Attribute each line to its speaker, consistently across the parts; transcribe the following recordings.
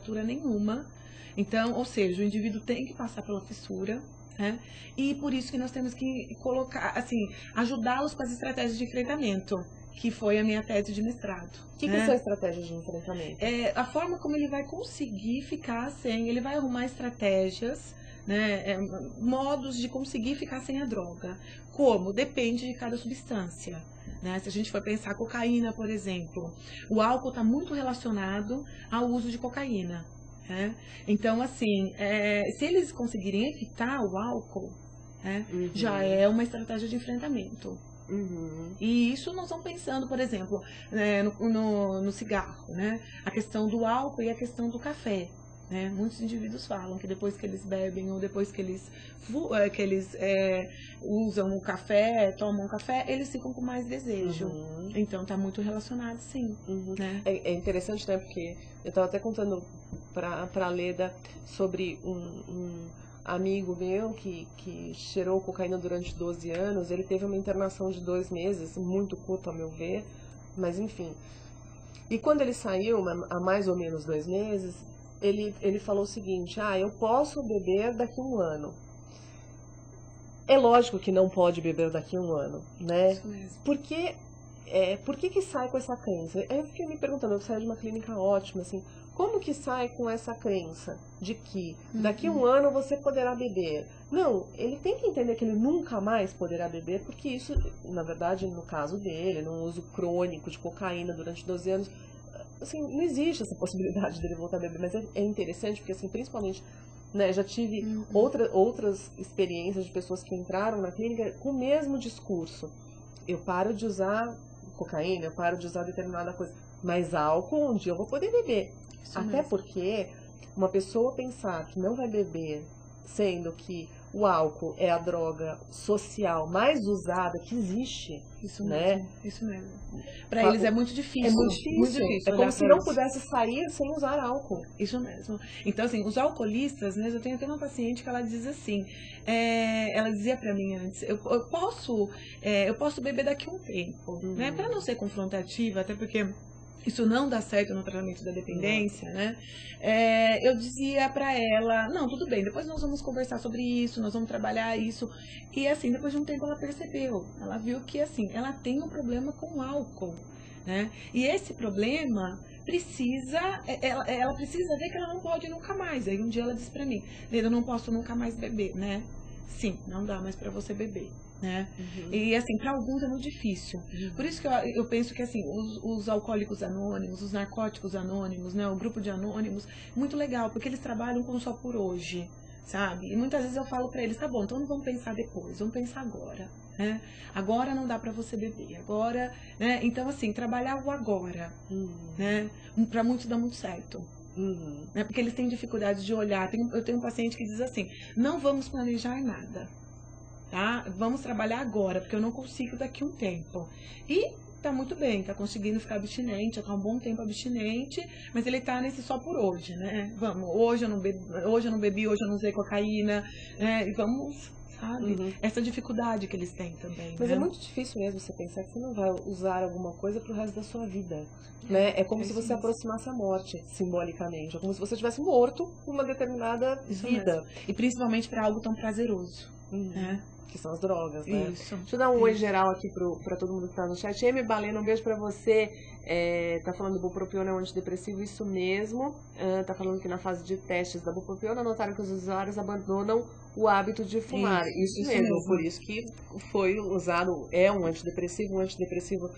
Speaker 1: fratura nenhuma. Então, ou seja, o indivíduo tem que passar pela fissura, né? E por isso que nós temos que colocar, assim, ajudá-los com as estratégias de enfrentamento, que foi a minha tese de mestrado.
Speaker 2: O que são estratégias de enfrentamento?
Speaker 1: A forma como ele vai conseguir ficar sem, ele vai arrumar estratégias, né, modos de conseguir ficar sem a droga. Como? Depende de cada substância. Né? Se a gente for pensar cocaína, por exemplo, o álcool está muito relacionado ao uso de cocaína. Né? Então, assim, se eles conseguirem evitar o álcool, né, já é uma estratégia de enfrentamento. E isso nós vamos pensando, por exemplo, no cigarro, né? A questão do álcool e a questão do café. Né? Muitos indivíduos falam que depois que eles bebem ou depois que eles usam o café, tomam café, eles ficam com mais desejo. Então tá muito relacionado, sim. Né?
Speaker 2: É interessante, né? Porque eu estava até contando para a Leda sobre um amigo meu que cheirou cocaína durante 12 anos. Ele teve uma internação de 2 meses, muito curta, a meu ver, mas enfim. E quando ele saiu, há mais ou menos 2 meses, ele falou o seguinte: eu posso beber daqui a 1 ano. É lógico que não pode beber daqui a 1 ano, né?
Speaker 1: Isso mesmo.
Speaker 2: Por que sai com essa crença? Aí eu fiquei me perguntando, eu saí de uma clínica ótima, assim, como que sai com essa crença de que daqui a 1 ano você poderá beber? Não, ele tem que entender que ele nunca mais poderá beber, porque isso, na verdade, no caso dele, no uso crônico de cocaína durante 12 anos, assim, não existe essa possibilidade dele voltar a beber, mas é interessante porque, assim, principalmente, né, já tive outras experiências de pessoas que entraram na clínica com o mesmo discurso. Eu paro de usar cocaína, eu paro de usar determinada coisa, mas álcool um dia eu vou poder beber.
Speaker 1: Isso
Speaker 2: Até
Speaker 1: mesmo.
Speaker 2: porque uma pessoa pensar que não vai beber, sendo que o álcool é a droga social mais usada que existe,
Speaker 1: Isso
Speaker 2: né?
Speaker 1: mesmo, isso mesmo. Para eles é muito difícil.
Speaker 2: É muito difícil. É como se não pudesse sair sem usar álcool.
Speaker 1: Isso mesmo. Então, assim, os alcoolistas, né, eu tenho até uma paciente que ela diz assim, ela dizia para mim antes, eu posso beber daqui a um tempo, né, para não ser confrontativa, até porque isso não dá certo no tratamento da dependência, né? Eu dizia pra ela, não, tudo bem, depois nós vamos conversar sobre isso, nós vamos trabalhar isso. E assim, depois de um tempo ela percebeu, ela viu que assim, ela tem um problema com o álcool, né? E esse problema ela precisa ver que ela não pode nunca mais. Aí um dia ela disse pra mim, Leda, eu não posso nunca mais beber, né? Sim, não dá mais pra você beber. Né? E assim, para alguns é muito difícil. Por isso que eu penso que assim, os alcoólicos anônimos, os narcóticos anônimos, né, o grupo de anônimos, muito legal, porque eles trabalham com só por hoje, sabe? E muitas vezes eu falo para eles, tá bom, então não vamos pensar depois, vamos pensar agora, né? Agora não dá para você beber, agora, né? Então assim, trabalhar o agora, né? Para muitos dá muito certo. Né? Porque eles têm dificuldade de olhar. Eu tenho um paciente que diz assim, não vamos planejar nada. Tá? Vamos trabalhar agora, porque eu não consigo daqui a um tempo. E tá muito bem, tá conseguindo ficar abstinente, já tá um bom tempo abstinente, mas ele tá nesse só por hoje, né? Vamos, hoje eu não bebi, hoje eu não usei cocaína, né? E vamos, sabe? Essa dificuldade que eles têm também.
Speaker 2: Mas
Speaker 1: né?
Speaker 2: é muito difícil mesmo você pensar que você não vai usar alguma coisa pro resto da sua vida, né? É como se você aproximasse a morte, simbolicamente. É como se você estivesse morto por uma determinada vida.
Speaker 1: E principalmente para algo tão prazeroso, né?
Speaker 2: Que são as drogas, né?
Speaker 1: Isso.
Speaker 2: Deixa eu dar um oi geral aqui pra todo mundo que tá no chat. M. Balena, um beijo pra você. Tá falando do bupropiona é um antidepressivo, isso mesmo. Tá falando que na fase de testes da bupropiona notaram que os usuários abandonam o hábito de fumar. Isso mesmo. Por isso que foi usado, é um antidepressivo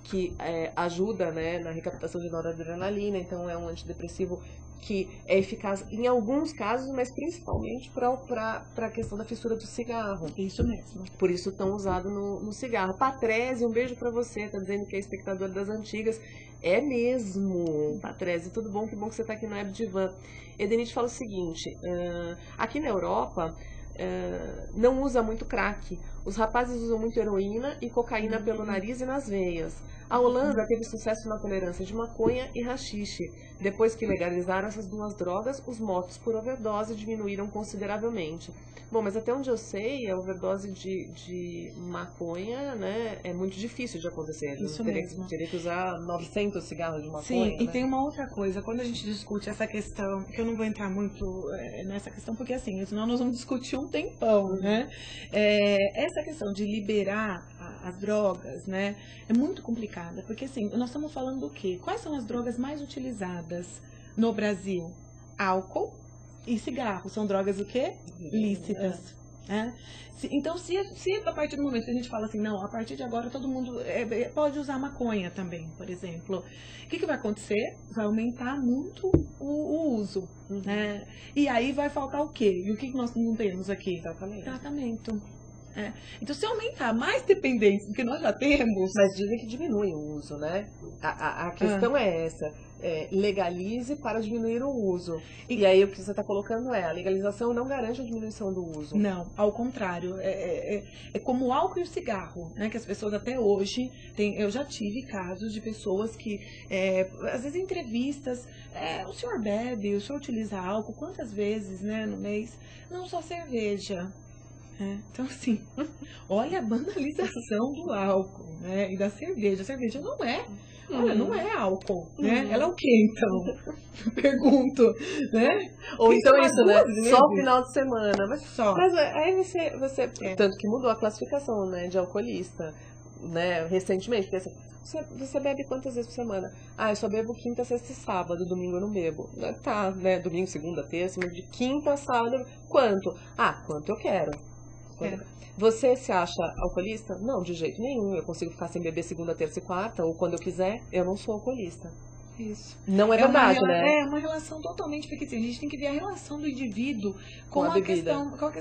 Speaker 2: que ajuda, né, na recaptação de noradrenalina, então é um antidepressivo que é eficaz em alguns casos, mas principalmente para a questão da fissura do cigarro.
Speaker 1: Isso mesmo.
Speaker 2: Por isso tão usado no cigarro. Patrese, um beijo para você, tá dizendo que é espectador das antigas. É mesmo, Patrese, tudo bom? Que bom que você tá aqui no Web Divan. Edenite fala o seguinte, aqui na Europa não usa muito crack. Os rapazes usam muito heroína e cocaína pelo nariz e nas veias. A Holanda teve sucesso na tolerância de maconha e haxixe. Depois que legalizaram essas duas drogas, os mortos por overdose diminuíram consideravelmente. Bom, mas até onde eu sei, a overdose de maconha, né, é muito difícil de acontecer.
Speaker 1: Isso
Speaker 2: teria,
Speaker 1: mesmo.
Speaker 2: teria que usar 900 cigarros de maconha.
Speaker 1: Sim, e
Speaker 2: né?
Speaker 1: tem uma outra coisa, quando a gente discute essa questão, que eu não vou entrar muito nessa questão, porque assim, senão nós vamos discutir um tempão, né? Essa questão de liberar as drogas, né, é muito complicada, porque assim, nós estamos falando do quê? Quais são as drogas mais utilizadas no Brasil? Álcool e cigarro, são drogas o quê? Lícitas. Né? Então, se a partir do momento que a gente fala assim, não, a partir de agora todo mundo pode usar maconha também, por exemplo, o que vai acontecer? Vai aumentar muito o uso, né? E aí vai faltar o quê? E o que nós não temos aqui? Tratamento. Então, se aumentar mais dependência do que nós já temos...
Speaker 2: Mas dizem que diminui o uso, né? A questão é essa. Legalize para diminuir o uso. E aí o que você está colocando a legalização não garante a diminuição do uso.
Speaker 1: Não, ao contrário. É como o álcool e o cigarro, né? Que as pessoas até hoje eu já tive casos de pessoas que, às vezes em entrevistas, o senhor bebe, o senhor utiliza álcool, quantas vezes, né, no mês? Não, só cerveja. Então, assim, olha a banalização do álcool, né, e da cerveja. A cerveja não é álcool, né? Ela é o quê, então? Pergunto, né?
Speaker 2: Ou então isso, né? Só o
Speaker 1: vezes.
Speaker 2: final de semana. Mas,
Speaker 1: Só.
Speaker 2: Mas aí você tanto que mudou a classificação, né, de alcoolista, né, recentemente. Porque assim, você bebe quantas vezes por semana? Eu só bebo quinta, sexta e sábado, domingo eu não bebo. Tá, né, domingo, segunda, terça, mas de quinta a sábado, quanto? Quanto eu quero. Você se acha alcoolista? Não, de jeito nenhum. Eu consigo ficar sem beber segunda, terça e quarta, ou quando eu quiser, eu não sou alcoolista.
Speaker 1: Isso.
Speaker 2: Não é verdade, né?
Speaker 1: É uma relação totalmente, porque assim, a gente tem que ver a relação do indivíduo com
Speaker 2: a bebida.
Speaker 1: Com a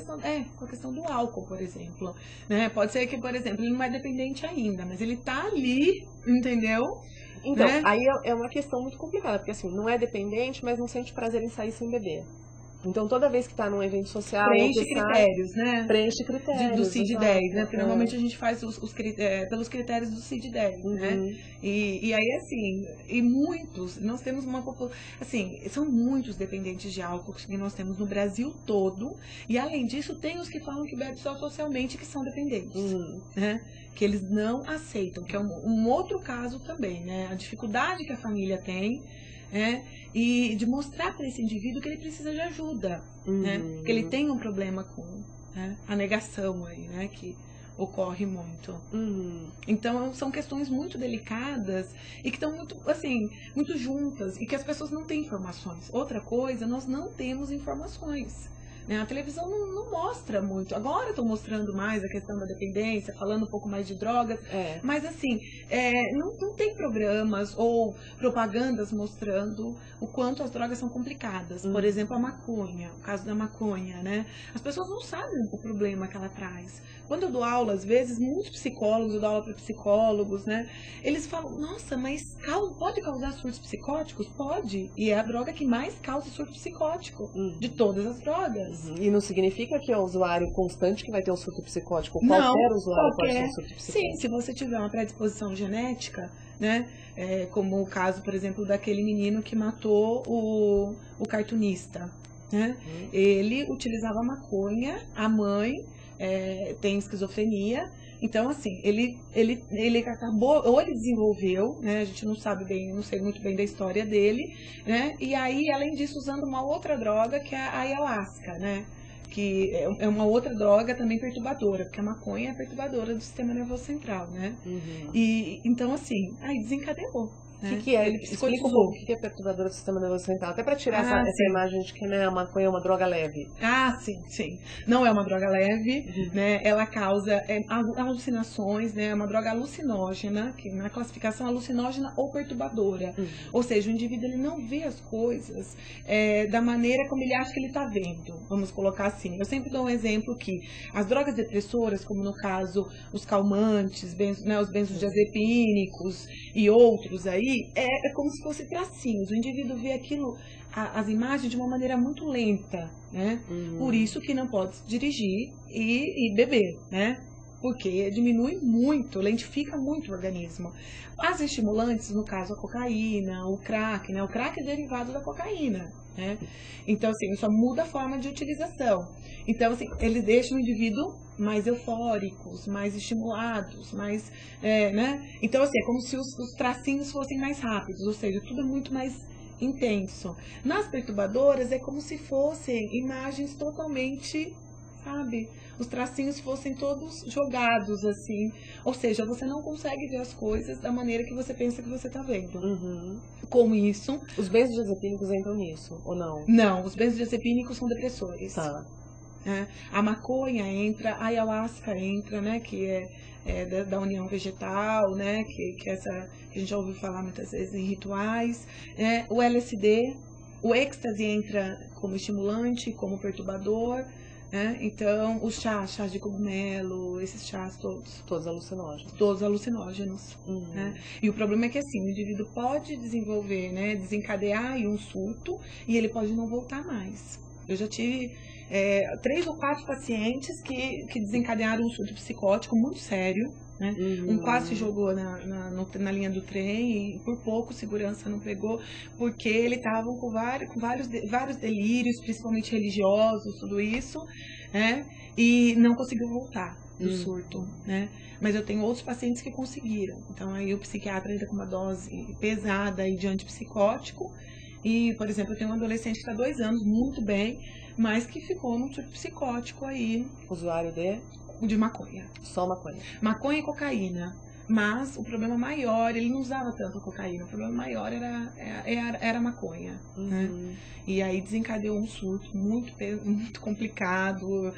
Speaker 1: questão do álcool, por exemplo. Né? Pode ser que, por exemplo, ele não é dependente ainda, mas ele tá ali, entendeu?
Speaker 2: Então,
Speaker 1: né?
Speaker 2: Aí é uma questão muito complicada, porque assim, não é dependente, mas não sente prazer em sair sem beber. Então, toda vez que está num evento social...
Speaker 1: Preenche critérios, né?
Speaker 2: Preenche critérios.
Speaker 1: Do CID-10, né? Porque normalmente a gente faz pelos critérios do CID-10, né? E aí, assim, nós temos uma população... Assim, são muitos dependentes de álcool que nós temos no Brasil todo. E, além disso, tem os que falam que bebem só socialmente, que são dependentes, né? Que eles não aceitam, que é um outro caso também, né? A dificuldade que a família tem... e de mostrar para esse indivíduo que ele precisa de ajuda, né? Que ele tem um problema com a negação aí, né? Que ocorre muito. Então, são questões muito delicadas e que estão muito, assim, muito juntas e que as pessoas não têm informações. Outra coisa, nós não temos informações. A televisão não mostra muito. Agora estão mostrando mais a questão da dependência, falando um pouco mais de drogas. Mas, assim, não tem programas ou propagandas mostrando o quanto as drogas são complicadas. Por exemplo, a maconha, o caso da maconha, né? As pessoas não sabem o problema que ela traz. Quando eu dou aula, às vezes, muitos psicólogos, eu dou aula para psicólogos, né? Eles falam, nossa, mas pode causar surtos psicóticos? Pode. E é a droga que mais causa surto psicótico de todas as drogas.
Speaker 2: E não significa que é o usuário constante que vai ter um surto psicótico. Qualquer usuário pode ter um surto psicótico.
Speaker 1: Sim, se você tiver uma predisposição genética, né? Como o caso, por exemplo, daquele menino que matou o cartunista. Né? Ele utilizava maconha, a mãe tem esquizofrenia. Então, assim, ele acabou, ou ele desenvolveu, né? A gente não sei muito bem da história dele, né? E aí, além disso, usando uma outra droga, que é a ayahuasca, né? Que é uma outra droga também perturbadora, porque a maconha é perturbadora do sistema nervoso central, né? E, então, assim, aí desencadeou.
Speaker 2: O que é?
Speaker 1: Ele
Speaker 2: Explica um pouco o que é perturbadora do sistema nervoso central. Até para tirar essa imagem de que a maconha é uma droga leve.
Speaker 1: Sim. Não é uma droga leve, né? Ela causa alucinações, né? É uma droga alucinógena, que na classificação alucinógena ou perturbadora. Ou seja, o indivíduo ele não vê as coisas da maneira como ele acha que ele está vendo. Vamos colocar assim. Eu sempre dou um exemplo que as drogas depressoras, como no caso os calmantes, os benzodiazepínicos e outros aí, é como se fossem tracinhos. O indivíduo vê aquilo, as imagens de uma maneira muito lenta, né? Por isso que não pode dirigir e beber, né? porque diminui muito, lentifica muito o organismo. As estimulantes, no caso a cocaína, o crack, né? O crack é derivado da cocaína, né? Então, assim, só muda a forma de utilização. Então, assim, ele deixa o indivíduo mais eufóricos, mais estimulados, mais, né? Então, assim, é como se os tracinhos fossem mais rápidos, ou seja, tudo é muito mais intenso. Nas perturbadoras é como se fossem imagens totalmente, sabe, os tracinhos fossem todos jogados assim, ou seja, você não consegue ver as coisas da maneira que você pensa que você está vendo. Com isso,
Speaker 2: os benzodiazepínicos entram nisso ou não?
Speaker 1: Não, os benzodiazepínicos são depressores.
Speaker 2: Tá.
Speaker 1: A maconha entra, a ayahuasca entra, né, que é da união vegetal, né, que a gente já ouviu falar muitas vezes em rituais, o LSD, o êxtase entra como estimulante, como perturbador, né, então os chás de cogumelo, esses chás todos.
Speaker 2: Todos alucinógenos.
Speaker 1: Todos alucinógenos. Né? E o problema é que assim, o indivíduo pode desenvolver, né, desencadear aí um surto e ele pode não voltar mais. Eu já tive 3 ou 4 pacientes que desencadearam um surto psicótico muito sério, né? Um quase se jogou na linha do trem e por pouco segurança não pegou, porque ele estava com vários delírios, principalmente religiosos, tudo isso, né? E não conseguiu voltar do surto, né? Mas eu tenho outros pacientes que conseguiram. Então aí o psiquiatra entra com uma dose pesada aí de antipsicótico. E, por exemplo, eu tenho um adolescente que está 2 anos, muito bem, mas que ficou num surto psicótico aí.
Speaker 2: Usuário de
Speaker 1: maconha.
Speaker 2: Só maconha.
Speaker 1: Maconha e cocaína. Mas o problema maior, ele não usava tanto a cocaína, o problema maior era a maconha. Né? E aí desencadeou um surto muito complicado,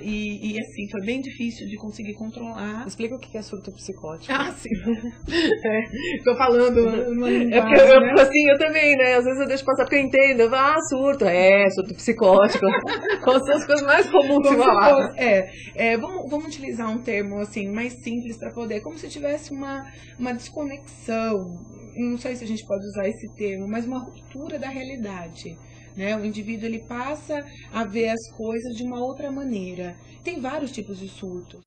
Speaker 1: e assim, foi bem difícil de conseguir controlar.
Speaker 2: Explica o que é surto psicótico.
Speaker 1: Ah, sim. Tô falando numa linguagem,
Speaker 2: assim, eu também, né? Às vezes eu deixo passar porque eu entendo. Surto. Surto psicótico. Quais são as coisas mais comuns de falar?
Speaker 1: Vamos utilizar um termo assim mais simples para poder, como se tivesse uma desconexão, não sei se a gente pode usar esse termo, mas uma ruptura da realidade. Né? O indivíduo ele passa a ver as coisas de uma outra maneira. Tem vários tipos de surtos.